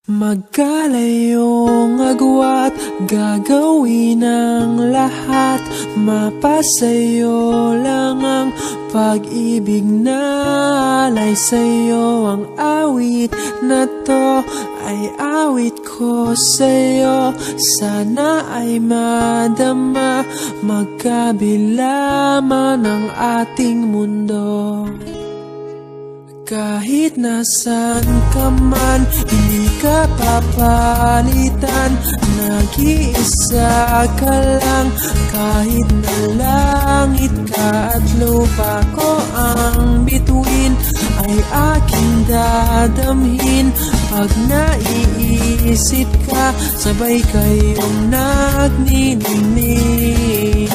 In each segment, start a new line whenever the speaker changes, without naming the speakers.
Magkalayong agwat, gagawin ang lahat. Mapasayo lang ang pag-ibig na alay sa'yo. Ang awit na to ay awit ko sa'yo. Sana ay madama, magkabila man ang ating mundo. Kahit nasan ka man, hindi ka papalitan. Nag-iisa ka lang, kahit na langit ka at lupa ko ang bituin, ay aking dadamhin. Pag naiisip ka, sabay kayong nagniningning.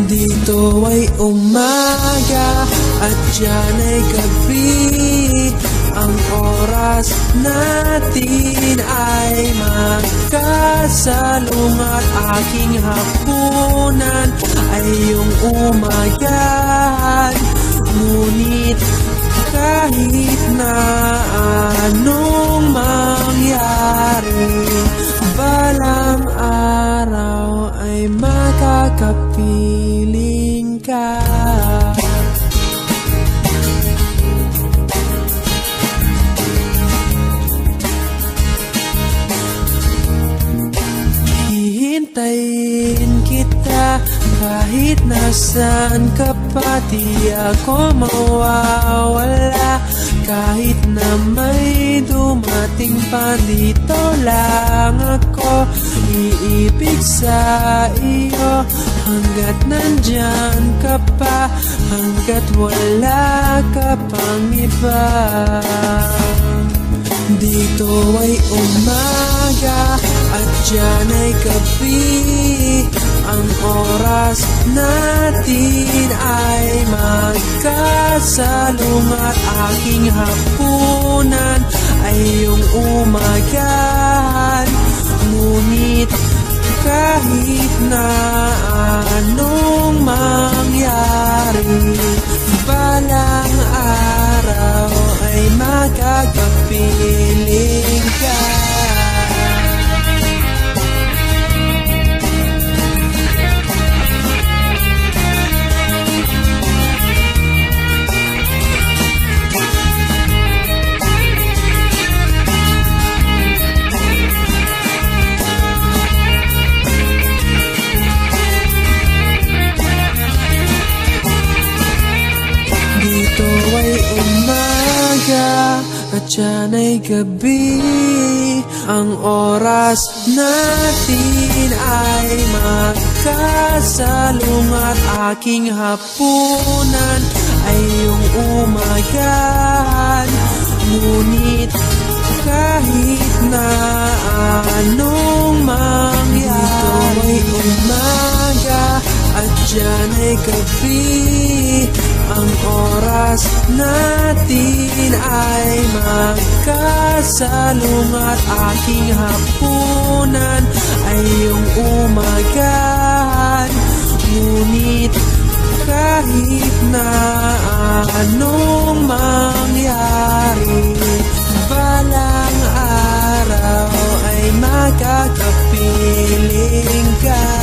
Dito ay umaga at diyan ay gabi. Ang oras natin ay magkasalungat. Aking hapunan ay iyong umagahan. Ngunit kahit na anong mangyari, balang araw ay makakapiling ka. Hihintayin kita kahit nasaan ka pa. Di ako mawawala kahit na may dumating pa. Dito lang ako iibig sa iyo hanggat nandyan ka pa, hanggat wala ka pang iba. Dito ay umaga at diyan ay gabi. Ang oras natin ay magkasalungat. Aking hapunan ay iyong umagahan. Ngunit kahit na anong mangyari, balang araw ay magkakapiling ka. Dito ay umaga at diyan ay gabi. Ang oras natin ay magkasalungat. Aking hapunan ay iyong umagahan. Ngunit kahit na anong mangyari, dito ay umaga at diyan ay gabi. Ang oras natin ay magkasalungat. Aking hapunan ay iyong umagahan. Ngunit kahit na anong mangyari, balang araw ay magkakapiling ka.